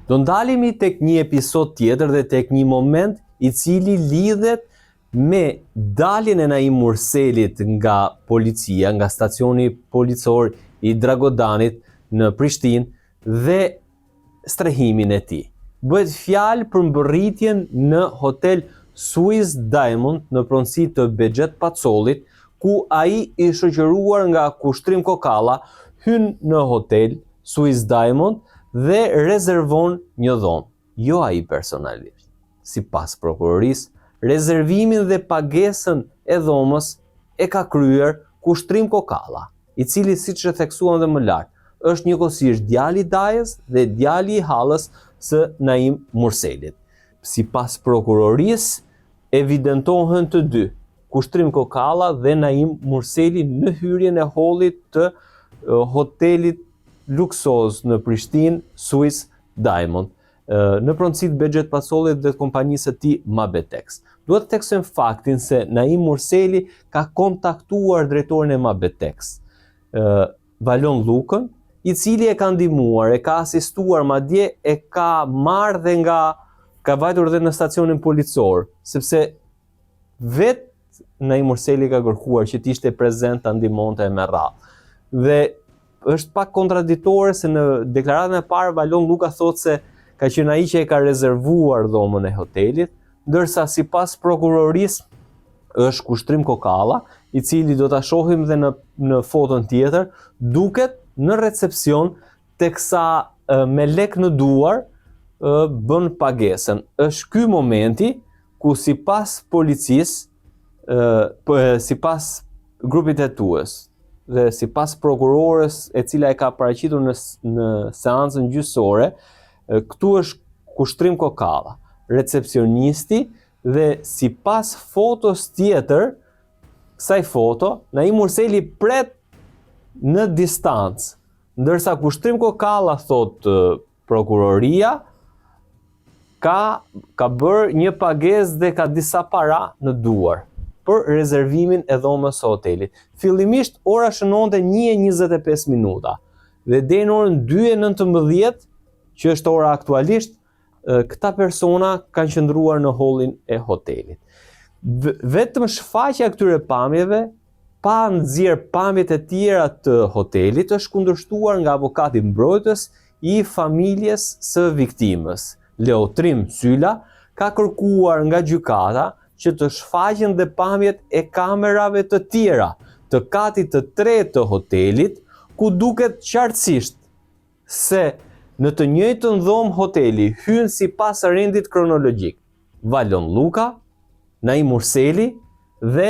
Do ndalemi tek një episod tjetër dhe tek një moment i cili lidhet me daljen e Naim Murselit nga policia, nga stacioni policor i Dragodanit në Prishtinë dhe strehimin e tij. Bëhet fjalë për mbërritjen në hotel Swiss Diamond në pronësi të Bexhet Pacollit, ku ai i shoqëruar nga Kushtrim Kokalla hyn në hotel Swiss Diamond dhe rezervon një dhomë, jo ai personalisht. Sipas prokurorisë, rezervimin dhe pagesën e dhomës e ka kryer Kushtrim Kokalla, i cili siç e theksuam dhe më lart, është njëkohësisht djali i Dajës dhe djali i hallës së Naim Murselit. Sipas prokurorisë, evidentohen të dy, Kushtrim Kokalla dhe Naim Murseli në hyrjen e hollit të hotelit luksoz në Prishtinë, Swiss Diamond, në pronësi të Bexhet Pacollit dhe kompanisë së tij Mabetex. Duhet të theksojmë faktin se Naim Murseli ka kontaktuar drejtorin e Mabetex, Valon Llukën, i cili e ka ndihmuar, e ka asistuar, madje e ka marrë dhe ka vajtur dhe në stacionin policor, sepse vetë Naim Murseli ka kërkuar që të ishte prezent ta ndihmonte me radhë. Dhe është pak kontradiktore se në deklaratën e parë Valon Lluka thotë se ka qenë ai që e ka rezervuar dhomën e hotelit, ndërsa sipas prokurorisë është Kushtrim Kokalla, i cili do ta shohim dhe në foton tjetër, duket në recepcion teksa me lek në duar bën pagesën. Është ky momenti ku sipas policisë, sipas grupit hetues dhe sipas prokurores e cila e ka paraqitur në seancën gjyqësore, këtu është Kushtrim Kokalla, recepcionisti, dhe sipas fotos tjetër, kësaj foto, Naim Murseli pret në distancë, ndërsa Kushtrim Kokalla, thot prokuroria, ka bërë një pagesë dhe ka disa para në duar për rezervimin e dhomës së hotelit. Fillimisht ora shënonte 1:25 minuta dhe deri në orën 2:19, që është ora aktualisht, këta persona kanë qëndruar në hollin e hotelit. Vetëm shfaqja këtyre pamjeve, pa nxjerr pamjet e tjera të hotelit, është kundërshtuar nga avokati mbrojtës i familjes së viktimës. Leotrim Sylla ka kërkuar nga gjykata që të shfaqen dhe pamjet e kamerave të tjera të katit të tretë të hotelit, ku duket qartësisht se në të njëjtën dhomë hoteli hyn sipas rendit kronologjik Valon Lluka, Naim Murseli dhe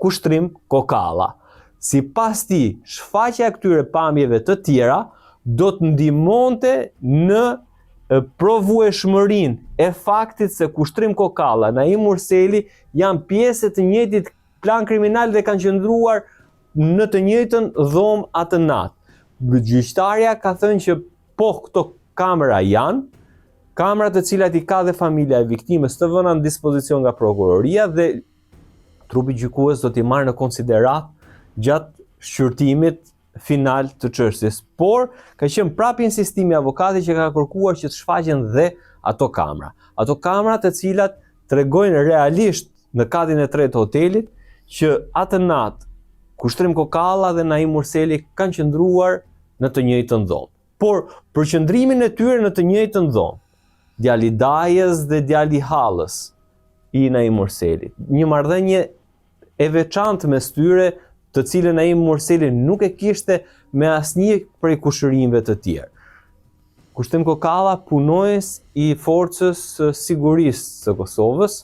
Kushtrim Kokalla. Sipas tij, shfaqja e këtyre pamjeve të tjera do të ndihmonte në provueshmërinë e faktit se Kushtrim Kokalla, Naim Murseli janë pjesë të njëjtit plan kriminal dhe kanë qëndruar në të njëjtën dhomë atë natë. Gjyqtarja ka thënë që po këto kamera janë, kamera të cilat i ka dhe familja e viktimës të vëna në dispozicion nga prokuroria dhe trupi gjykues do t'i marrë në konsiderat gjatë shqyrtimit final të çështjes. Por ka qenë prapë insistimi i avokatit që ka kërkuar që të shfaqen dhe ato kamera. Ato kamera të cilat tregojnë realisht në katin e tretë të hotelit që atë natë Kushtrim Kokalla dhe Naim Murseli kanë qëndruar në të njëjtën dhomë. Por për qëndrimin e tyre në të njëjtën dhomë, djali Dajës dhe djali Hallës i Naim Murselit, një marrëdhënie e veçantë mes tyre, të cilën Naim Murseli nuk e kishte me asnjë prej kushërinjve të tjerë. Kushtrim Kokalla, punojës i forcës sigurisë së Kosovës,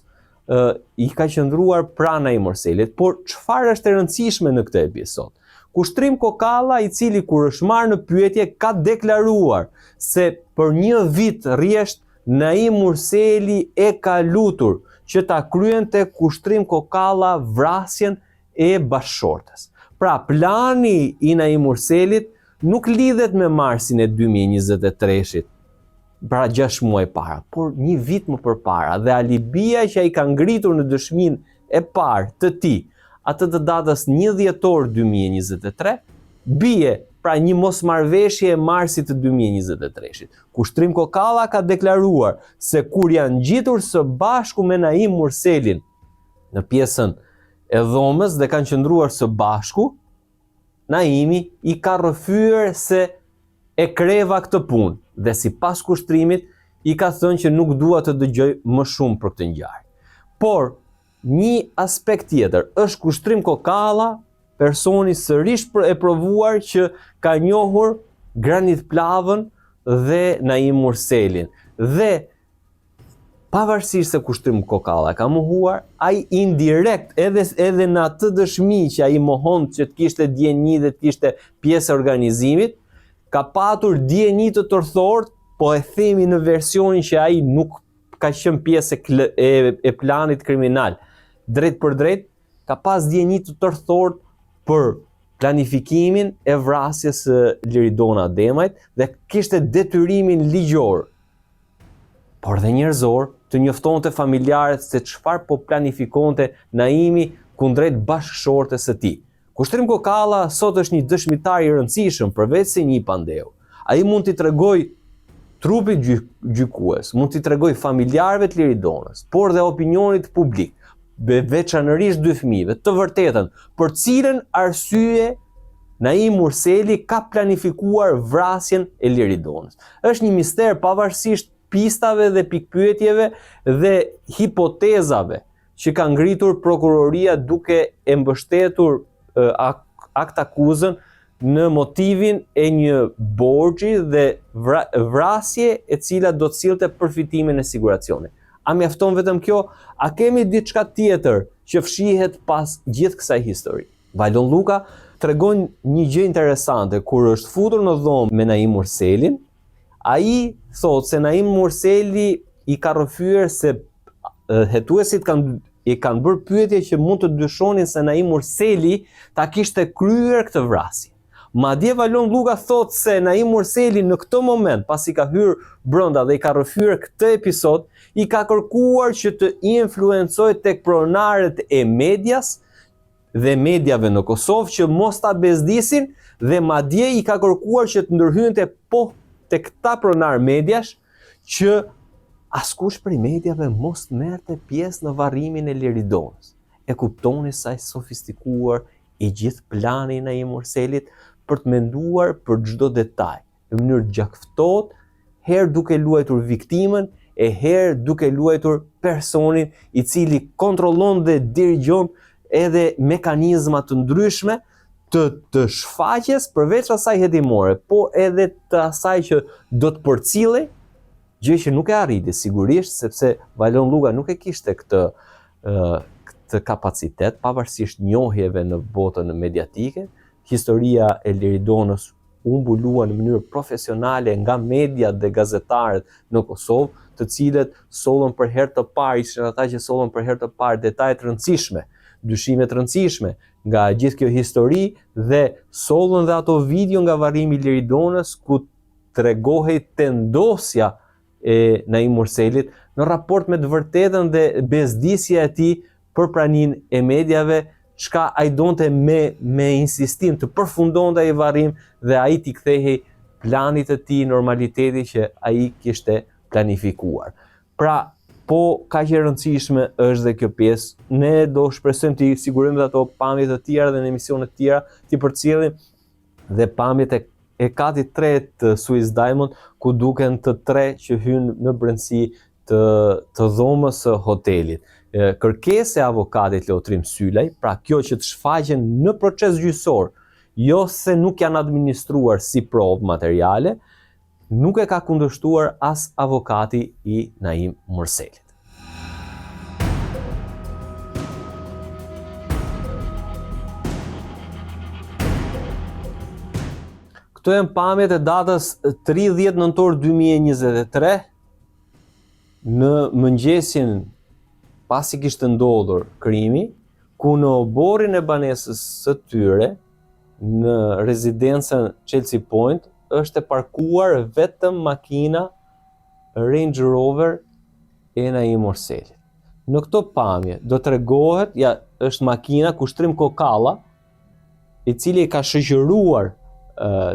i ka qëndruar pranë Naim Murselit, por çfarë është e rëndësishme në këtë episod? Kushtrim Kokalla, i cili kur është marrë në pyetje ka deklaruar se për një vit rresht Naim Murseli e ka lutur që ta kryente Kushtrim Kokalla vrasjen e bashkëshortes. Pra plani i Naim Murselit nuk lidhet me marsin e 2023-shit, pra 6 muaj para, por një vit më përpara, dhe alibia që ai ka ngritur në dëshminë e parë të tij, atë të datës 1 dhjetor 2023, bie pra një mosmarrëveshje e marsit të 2023-shit. Kushtrim Kokalla ka deklaruar se kur janë ngjitur së bashku me Naim Murselin në pjesën e dhomës dhe kanë qëndruar së bashku, Naimi i ka rrëfyer se e kreva këtë punë dhe sipas kushtrimit i ka thënë që nuk dua të dëgjoj më shumë për këtë ngjarje. Por një aspekt tjetër është kushtrim Kokalla, personi sërish e provuar që ka njohur Granit Plavën dhe Naim Murselin. Dhe pavarësisht se kushtrim Kokalla ka mohuar, ai indirekt edhe në atë dëshmi që ai mohon që të kishte dieni dhe të kishte pjesë e organizimit, ka patur dieni të tërthort, po e themi në versionin që ai nuk ka qenë pjesë e planit kriminal. Drejt për drejt, ka pas dieni të tërthort për planifikimin e vrasjes së Liridona Demajt dhe kishte detyrimin ligjor, por dhe njerëzor, të njoftonte familjarët se çfarë po planifikonte Naimi kundrejt bashkëshortes së tij. Kushtrim Kokalla sot është një dëshmitar i rëndësishëm përveç se një pandeu. Ai mund t'i tregoj trupit gjykues, mund t'i tregoj familjarëve të Liridonës, por dhe opinionit publik, veçanërisht dy fëmijëve, të vërtetën për cilën arsye Naim Murseli ka planifikuar vrasjen e Liridonës. Është një mister pavarësisht pistave dhe pikpyetjeve dhe hipotezave që ka ngritur prokuroria duke e mbështetur akt akuzën në motivin e një borxhi dhe vrasje e cila do të sillte përfitimin e siguracionit. A mjafton vetëm kjo? A kemi diçka tjetër që fshihet pas gjithë kësaj histori? Vajlon Luka tregon një gjë interesante kur është futur në dhomë me Naim Murselin. Ai thot se Naim Murseli i ka rrëfyer se hetuesit kanë bërë pyetje që mund të dyshonin se Naim Murseli ta kishte kryer këtë vrasje. Madje Vajlon Luka thot se Naim Murseli në këtë moment, pasi ka hyrë brenda dhe i ka rrëfyer këtë episod, i ka kërkuar që të influencojë tek pronarët e medias dhe mediave në Kosovë që mos ta bezdisin dhe madje i ka kërkuar që të ndërhyente tek këta pronar mediash që askush prej mediave mos merrte pjesë në varrimin e Liridonës. E kuptoni sa i sofistikuar i gjithë plani i Naim Murselit për të menduar për çdo detaj, në mënyrë gjakftohet, herë duke luajtur viktimën e herë duke luajtur personin i cili kontrollon dhe dirigjon edhe mekanizma të ndryshme të shfaqjes përveç asaj hetimore, por edhe të asaj që do të përcillej, gjë që nuk e arriti sigurisht sepse Vajlon Luka nuk e kishte këtë kapacitet, pavarësisht njohjeve në botën mediatike. Historia e Liridonës u mbulua në mënyrë profesionale nga mediat dhe gazetarët në Kosovë, të cilët sollën për herë të parë, ishin ata që sollën për herë të parë detaje të rëndësishme, dyshime të rëndësishme nga gjithë kjo histori dhe sollën dhe ato video nga varrimi i Liridonës ku tregohej tendosja e Naim Murselit në raport me të vërtetën dhe bezdisja e tij për praninë e mediave, çka ai donte me insistim të përfundonte ai varrim dhe ai t'i kthehej planit të tij, normaliteti që ai kishte planifikuar. Pra, po kaq e rëndësishme është dhe kjo pjesë. Ne do shpresojmë të sigurojmë ato pamjet të tjera dhe në emisione të tjera të përcjellim dhe pamjet e katit 3 të Swiss Diamond, ku duken të tre që hynë në brendësi të dhomës së hotelit. Kërkesë e avokatit Leotrim Sylaj, pra kjo që të shfaqen në proces gjyqësor, jo se nuk janë administruar si provë materiale, nuk e ka kundërshtuar as avokati i Naim Murselit. Këto janë pamjet e datës 30 nëntor 2023, në mëngjesin pasi kishte ndodhur krimi, ku në oborrin e banesës së tyre, në rezidencën Chelsea Point, është e parkuar vetëm makina Range Rover e Naim Murselit. Në këto pamje do tregohet, është makina Kushtrim Kokalla, i cili ka shoqëruar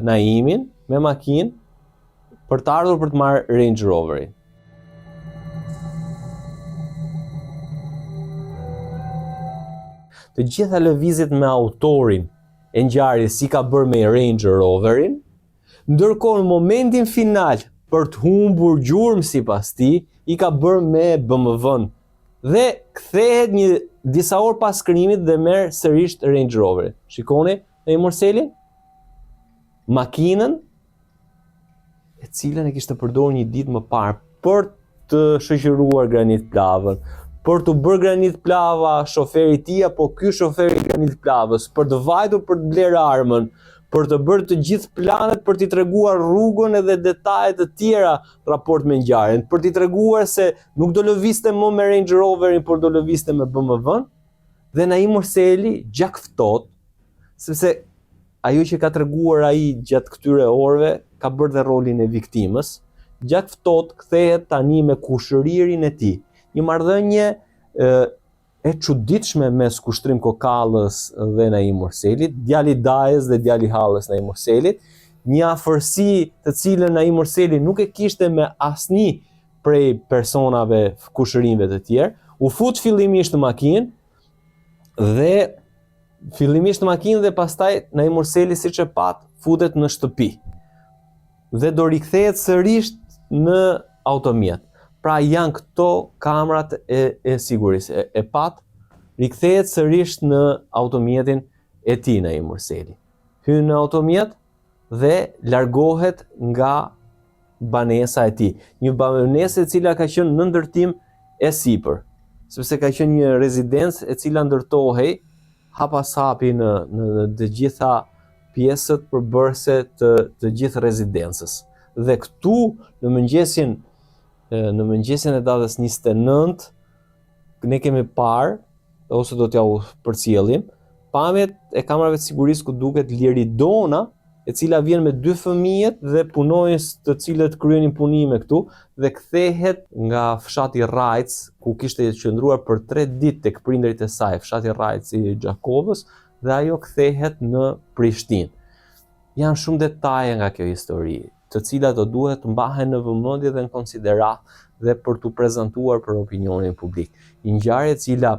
Naimin me makinë për të ardhur për të marrë Range Roverin. Të gjitha lëvizjet me autorin e ngjarjes si ka bërë me Range Roverin, ndërkohë në momentin final për të humbur gjurmë sipas tij, i ka bërë me BMW-n. Dhe kthehet disa orë pas krimit dhe merr sërish Range Roverin. Shikoni në Morselin makinën e cilën e kishte përdorur një ditë më parë për të shoqëruar Granit Plavën, për të bërë Granit Plava shoferi i tij apo ky shoferi i Granit Plavës, për të vajtur për të blerë armën, për të bërë të gjithë planet për t'i treguar rrugën edhe detajet të tjera raport me ngjarjen, për t'i treguar se nuk do lëvizte më me Range Roverin, por do lëvizte me BMW-n. Dhe Naim Morseli gjakftot, sepse ajo që ka treguar ai gjatë këtyre orëve ka bërë dhe rolin e viktimës. Gjakftot kthehet tani me kushëririn e tij. Një marrëdhënie e çuditshme mes Kushtrim Kokallës dhe Naim Morselit, djali Dajës dhe djali Hallës Naim Morselit, një afërsi të cilën Naim Morseli nuk e kishte me asnjë prej personave kushërinjve të tjerë. U fut fillimisht në makinë dhe pastaj Naim Morseli siç e pat futet në shtëpi. Dhe do rikthehet sërish në automjet. Pra janë këto kamerat e sigurisë. E pat rikthehet sërish në automjetin e tij Naim Morseli. Hyn në automjet dhe largohet nga banesa e tij. Një banesë e cila ka qenë në ndërtim e sipër, sepse ka qenë një rezidencë e cila ndërtohej hap pas hapi në të gjitha pjesët përbërëse të gjithë rezidencës. Dhe këtu në mëngjesin e datës 29 ne kemi parë, ose do t'ja u përcjellim, pamjet e kamerave të sigurisë ku duket Liridona, e cila vjen me 2 fëmijët dhe punonjës të cilët kryenin punime këtu dhe kthehet nga fshati Rajc, ku kishte qëndruar për 3 ditë tek prindërit e saj, fshati Rajc i Gjakovës, dhe ajo kthehet në Prishtinë. Janë shumë detaje nga kjo histori, të cilat do duhet të mbahen në vëmendje dhe në konsiderat dhe për t'u prezantuar për opinionin publik. Një ngjarje e cila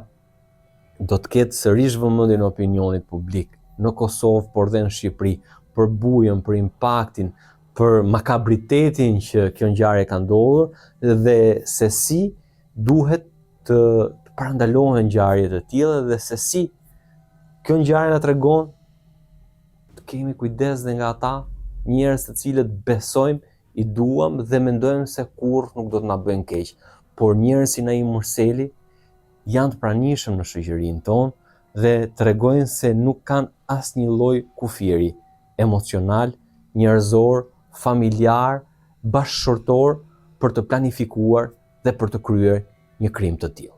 do të ketë sërish vëmendjen e opinionit publik në Kosovë, por dhe në Shqipëri, për bujën, për impaktin, për makabritetin që kjo ngjarje ka ndodhur dhe se si duhet të parandalohen ngjarje të tilla dhe se si kjo ngjarje na tregon të kemi kujdes dhe nga ata njerëz të cilët besojmë, i duam dhe mendojmë se kurrë nuk do të na bëjnë keq. Por njerëz si Naim Morseli janë të pranishëm në shoqërinë tonë dhe tregojnë se nuk kanë asnjë lloj kufiri emocional, njerëzor, familjar, bashkëshortor për të planifikuar dhe për të kryer një krim të tillë.